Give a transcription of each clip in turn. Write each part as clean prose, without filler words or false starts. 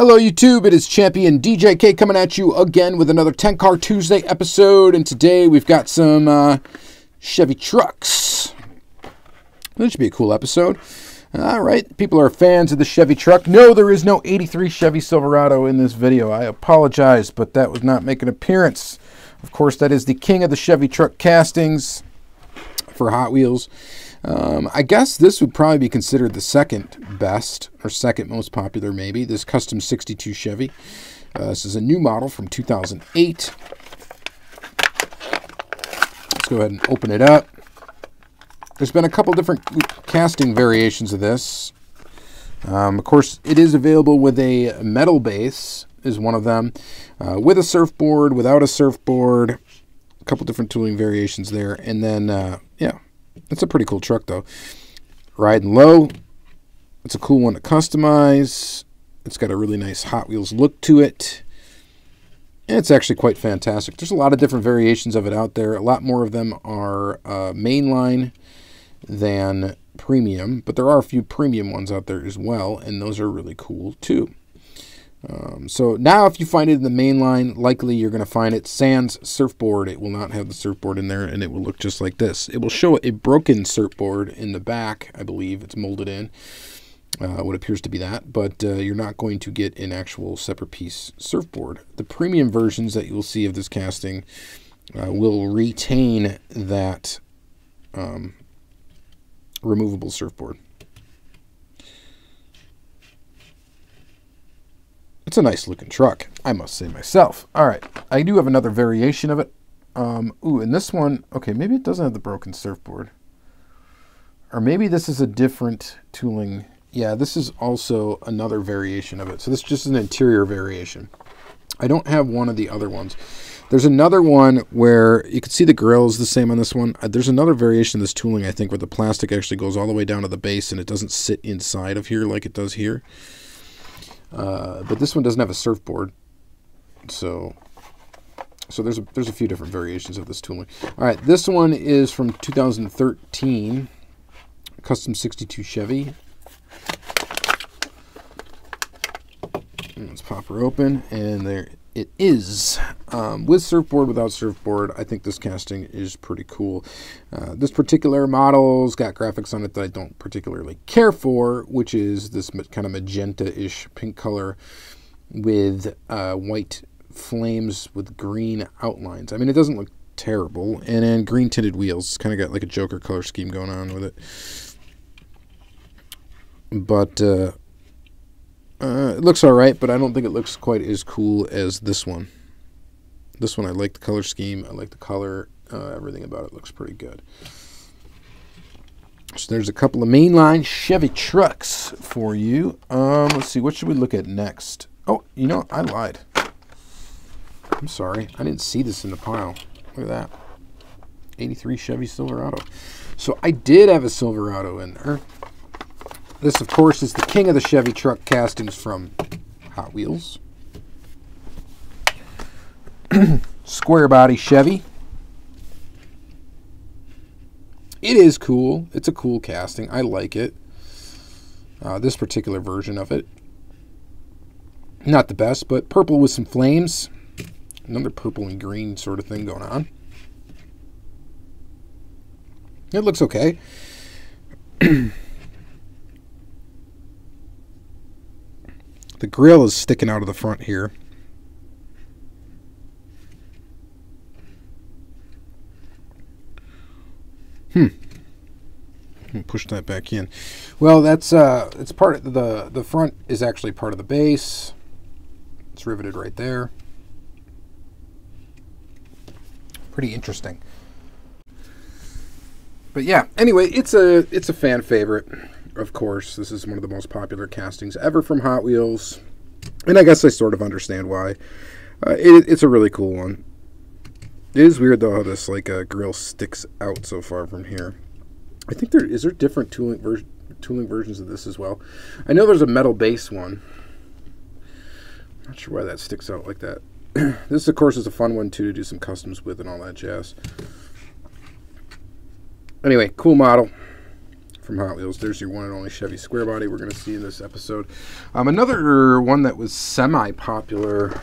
Hello YouTube, it is Championdjk coming at you again with another 10 Car Tuesday episode, and today we've got some Chevy trucks. That should be a cool episode. Alright, people are fans of the Chevy truck. No, there is no 83 Chevy Silverado in this video. I apologize, but that would not make an appearance. Of course, that is the king of the Chevy truck castings for Hot Wheels. I guess this would probably be considered the second best, or second most popular maybe, this Custom 62 Chevy. This is a new model from 2008. Let's go ahead and open it up. There's been a couple different casting variations of this. Of course, it is available with a metal base, is one of them, with a surfboard, without a surfboard, a couple different tooling variations there, and then, yeah. It's a pretty cool truck, though. Riding low. It's a cool one to customize. It's got a really nice Hot Wheels look to it. And it's actually quite fantastic. There's a lot of different variations of it out there. A lot more of them are mainline than premium. But there are a few premium ones out there as well. And those are really cool, too. So now if you find it in the main line, likely you're going to find it sans surfboard. It will not have the surfboard in there, and it will look just like this. It will show a broken surfboard in the back, I believe. It's molded in, what appears to be that, but you're not going to get an actual separate piece surfboard. The premium versions that you will see of this casting will retain that removable surfboard. It's a nice looking truck, I must say myself. All right, I do have another variation of it. Ooh, and this one, okay, maybe it doesn't have the broken surfboard. Or maybe this is a different tooling. Yeah, this is also another variation of it. So this is just an interior variation. I don't have one of the other ones. There's another one where you can see the grill is the same on this one. There's another variation of this tooling, I think, where the plastic actually goes all the way down to the base and it doesn't sit inside of here like it does here. But this one doesn't have a surfboard, so there's a few different variations of this tooling. All right, this one is from 2013, Custom 62 Chevy. Let's pop her open, and there it is. With surfboard, without surfboard, I think this casting is pretty cool. This particular model's got graphics on it that I don't particularly care for, which is this kind of magenta-ish pink color with white flames with green outlines. I mean, it doesn't look terrible. And then green tinted wheels. It's kind of got like a Joker color scheme going on with it. But it looks all right, but I don't think it looks quite as cool as this one. This one, I like the color scheme. I like the color. Everything about it looks pretty good. So there's a couple of mainline Chevy trucks for you. Let's see, what should we look at next? Oh, you know, I lied. I'm sorry. I didn't see this in the pile. Look at that. 83 Chevy Silverado. So I did have a Silverado in there. This, of course, is the king of the Chevy truck castings from Hot Wheels. Square body Chevy. It is cool. It's a cool casting. I like it. This particular version of it. Not the best, but purple with some flames. Another purple and green sort of thing going on. It looks okay. The grill is sticking out of the front here. Push that back in. Well, that's it's part of the front is actually part of the base. It's riveted right there. Pretty interesting. But yeah, anyway, it's a fan favorite. Of course, this is one of the most popular castings ever from Hot Wheels, and I guess I sort of understand why. It's a really cool one. It is weird though how this grill sticks out so far from here. I think there different tooling versions of this as well. I know there's a metal base one. Not sure why that sticks out like that. This, of course, is a fun one too to do some customs with and all that jazz. Anyway, cool model from Hot Wheels. There's your one and only Chevy square body we're going to see in this episode. Another one that was semi-popular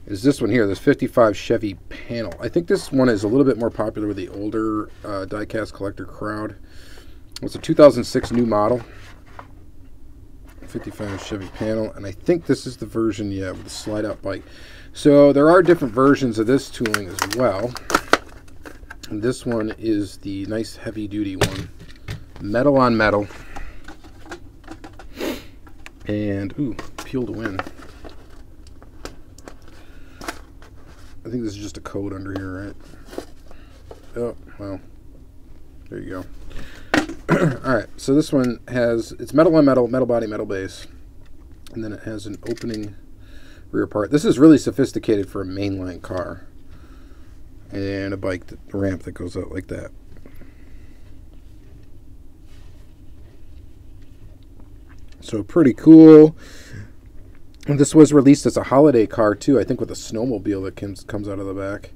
is this one here, this 55 Chevy Panel. I think this one is a little bit more popular with the older diecast collector crowd. It's a 2006 new model, 55 Chevy Panel, and I think this is the version, yeah, with the slide-out bike. So there are different versions of this tooling as well. And this one is the nice heavy-duty one, metal on metal, and ooh, peel to win. I think this is just a code under here, right? Oh, well, there you go. Alright, so this one has, it's metal on metal, metal body, metal base, and then it has an opening rear part. This is really sophisticated for a mainline car, and a bike, a ramp that goes out like that. So pretty cool. And this was released as a holiday car too, I think, with a snowmobile that comes out of the back.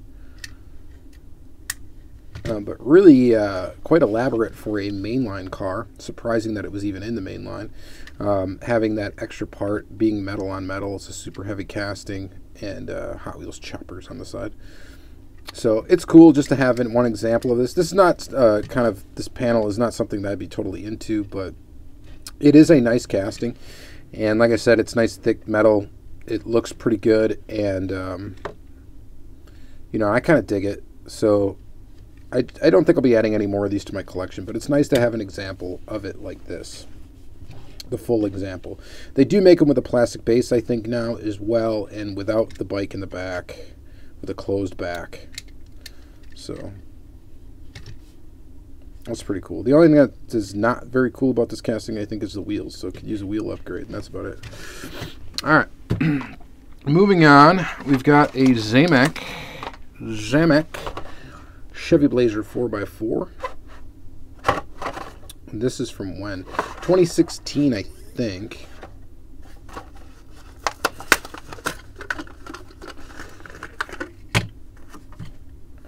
But really quite elaborate for a mainline car. Surprising that it was even in the mainline. Having that extra part being metal on metal. It's a super heavy casting, and Hot Wheels choppers on the side. So it's cool just to have one example of this. This is not this panel is not something that I'd be totally into, but it is a nice casting. And like I said, it's nice thick metal. It looks pretty good, and you know, I kind of dig it. So I don't think I'll be adding any more of these to my collection, but it's nice to have an example of it like this. The full example. They do make them with a plastic base, I think, now as well, and without the bike in the back, with a closed back. So that's pretty cool. The only thing that is not very cool about this casting, I think, is the wheels. So it could use a wheel upgrade, and that's about it. All right. Moving on, we've got a Zamek Chevy Blazer 4x4. And this is from when? 2016, I think.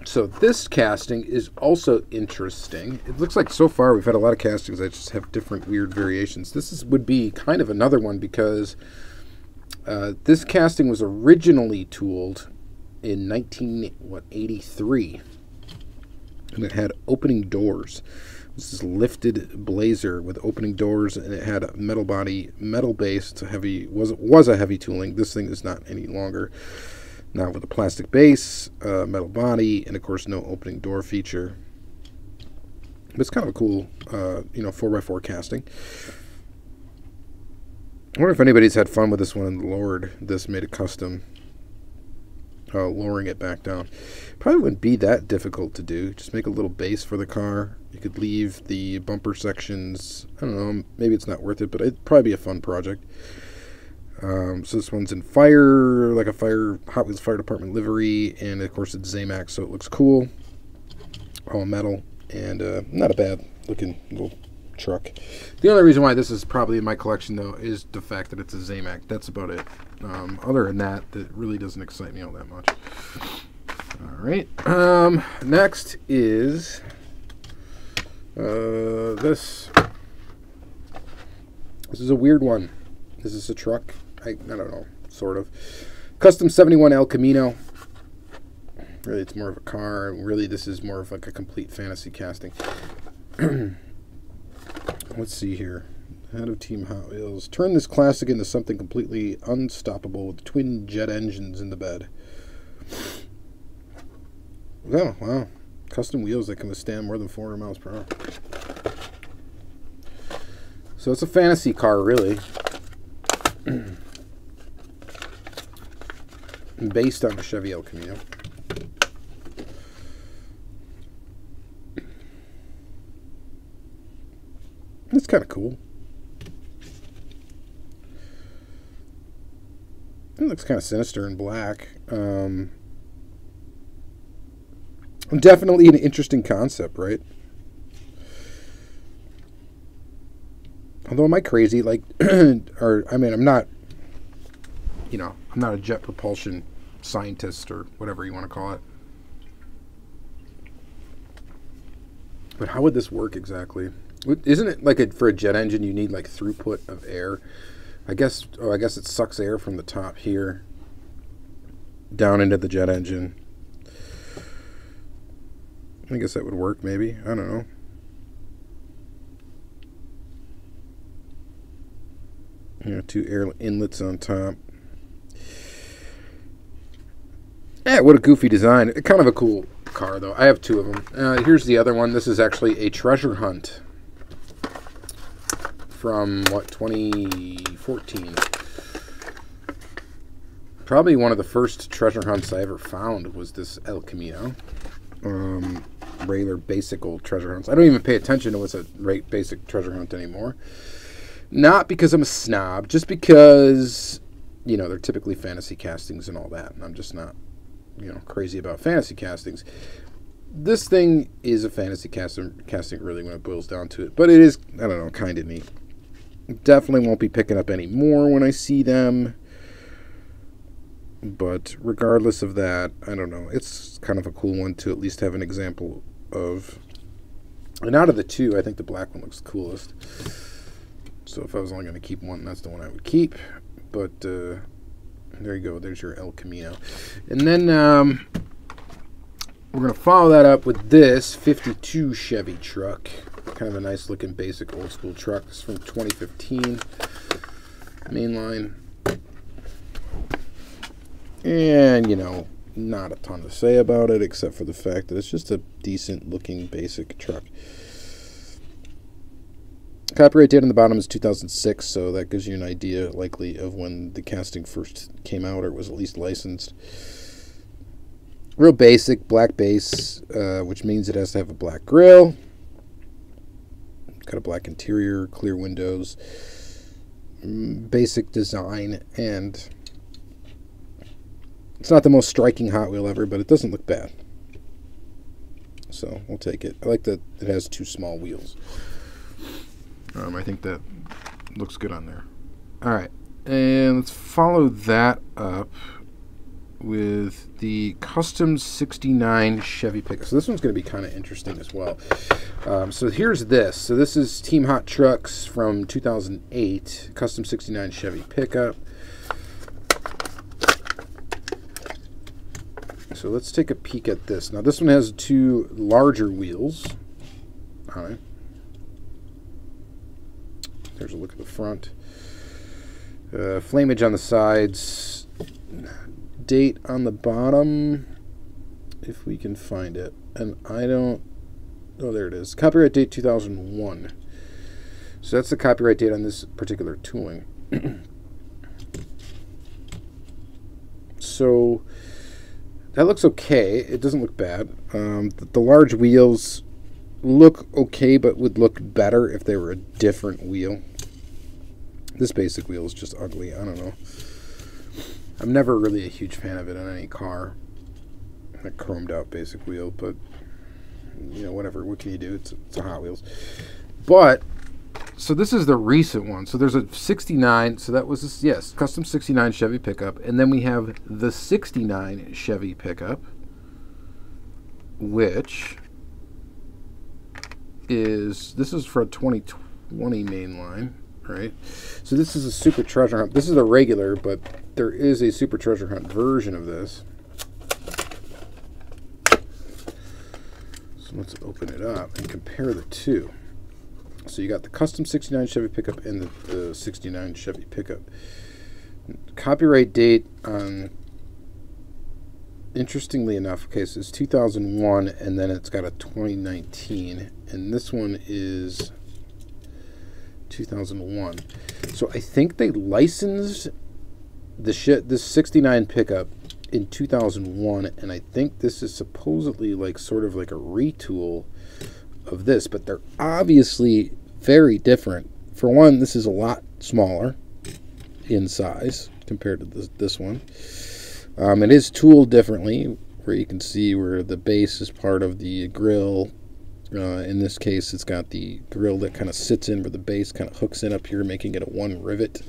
So this casting is also interesting. It looks like so far we've had a lot of castings that just have different weird variations. This would be kind of another one because this casting was originally tooled in 1983, and it had opening doors. This is lifted Blazer with opening doors, and it had a metal body, metal base. It's a heavy, was a heavy tooling. This thing is not any longer. Now with a plastic base, metal body, and of course no opening door feature. But it's kind of a cool, 4x4 casting. I wonder if anybody's had fun with this one and lowered this, made it custom, lowering it back down. Probably wouldn't be that difficult to do. Just make a little base for the car. You could leave the bumper sections. I don't know, maybe it's not worth it, but it'd probably be a fun project. So this one's in fire, like a Hot Wheels Fire Department livery, and of course it's Zamek, so it looks cool. All metal, and not a bad looking little truck. The only reason why this is probably in my collection, though, is the fact that it's a Zamek. That's about it. Other than that really doesn't excite me all that much. All right. Next is this. This is a weird one. This is a truck. I don't know, sort of. Custom 71L Camino. Really, it's more of a car. Really, this is more of like a complete fantasy casting. Let's see here. Head of Team Hot Wheels. Turn this classic into something completely unstoppable with twin jet engines in the bed. Oh, wow. Custom wheels that can withstand more than 400 miles per hour. So it's a fantasy car, really. Based on the Chevy El Camino. It's kind of cool. It looks kind of sinister in black. Definitely an interesting concept, right? Although, am I crazy? Like, I'm not, I'm not a jet propulsion scientist or whatever you want to call it. But how would this work exactly? Isn't it like for a jet engine you need like throughput of air? I guess it sucks air from the top here down into the jet engine. I guess that would work maybe. I don't know. Two air inlets on top. Yeah, what a goofy design. Kind of a cool car, though. I have two of them. Here's the other one. This is actually a treasure hunt from, 2014. Probably one of the first treasure hunts I ever found was this El Camino. Regular basic old treasure hunts. I don't even pay attention to what's a basic treasure hunt anymore. Not because I'm a snob, just because, they're typically fantasy castings and all that, and I'm just not, crazy about fantasy castings. This thing is a fantasy casting really when it boils down to it, but it is, I don't know, kind of neat. Definitely won't be picking up any more when I see them, but regardless of that, I don't know, it's kind of a cool one to at least have an example of. And out of the two, I think the black one looks the coolest. So if I was only going to keep one, that's the one I would keep. But there you go. There's your El Camino. And then we're going to follow that up with this 52 Chevy truck. Kind of a nice looking basic old school truck. This is from 2015. Mainline. And, not a ton to say about it except for the fact that it's just a decent looking basic truck. Copyright date on the bottom is 2006, so that gives you an idea, likely, of when the casting first came out or was at least licensed. Real basic, black base, which means it has to have a black grille. Got a black interior, clear windows, basic design, and it's not the most striking Hot Wheel ever, but it doesn't look bad. So we'll take it. I like that it has two small wheels. I think that looks good on there. All right, and let's follow that up with the Custom 69 Chevy pickup. So this one's going to be kind of interesting as well. So here's this. So this is Team Hot Trucks from 2008, Custom 69 Chevy pickup. So let's take a peek at this. Now this one has two larger wheels. All right. There's a look at the front. Flamage on the sides. Date on the bottom, if we can find it. And I don't... Oh, there it is. Copyright date 2001. So that's the copyright date on this particular tooling. So that looks okay. It doesn't look bad. The large wheels look okay, but would look better if they were a different wheel. This basic wheel is just ugly. I don't know. I'm never really a huge fan of it on any car. A chromed out basic wheel, but whatever. What can you do? It's a Hot Wheels. But so this is the recent one. So there's a 69. So that was this, yes, custom 69 Chevy pickup, and then we have the 69 Chevy pickup, which this is for a 2020 mainline, right? So this is a Super Treasure Hunt. This is a regular, but there is a Super Treasure Hunt version of this. So let's open it up and compare the two. So you got the custom 69 Chevy pickup and the 69 Chevy pickup. Copyright date on, interestingly enough, okay, so it's 2001, and then it's got a 2019, and this one is 2001. So I think they licensed this 69 pickup in 2001, and I think this is supposedly like sort of like a retool of this, but they're obviously very different. For one, this is a lot smaller in size compared to this one. It is tooled differently, where you can see where the base is part of the grill. In this case, it's got the grill that kind of sits in where the base kind of hooks in up here, making it a one rivet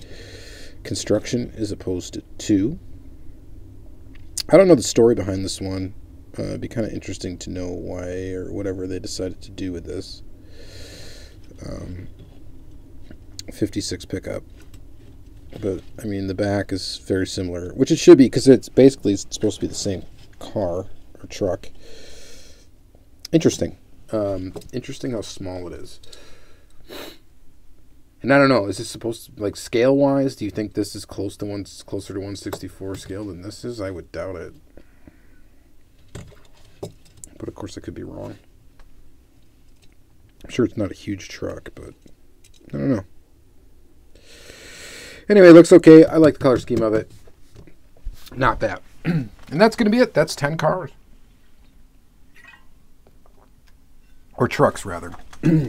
construction as opposed to two. I don't know the story behind this one. It'd be kind of interesting to know why or whatever they decided to do with this. 56 pickup. But, I mean, the back is very similar, which it should be, because it's basically supposed to be the same car or truck. Interesting. Interesting how small it is. And I don't know, is this supposed to, like, scale-wise, do you think this is closer to 164 scale than this is? I would doubt it. But, of course, I could be wrong. I'm sure it's not a huge truck, but I don't know. Anyway, it looks okay. I like the color scheme of it. Not bad. And that's going to be it. That's 10 cars. Or trucks, rather.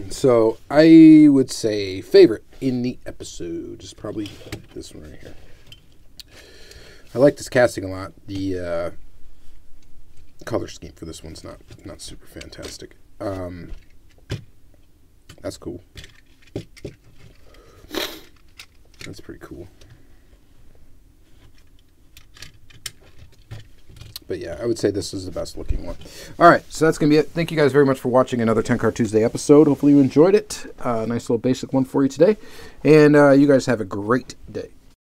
So, I would say favorite in the episode is probably this one right here. I like this casting a lot. The color scheme for this one's not super fantastic. That's cool. That's pretty cool. But yeah, I would say this is the best looking one. All right, so that's going to be it. Thank you guys very much for watching another 10 Car Tuesday episode. Hopefully you enjoyed it. Nice little basic one for you today. And you guys have a great day.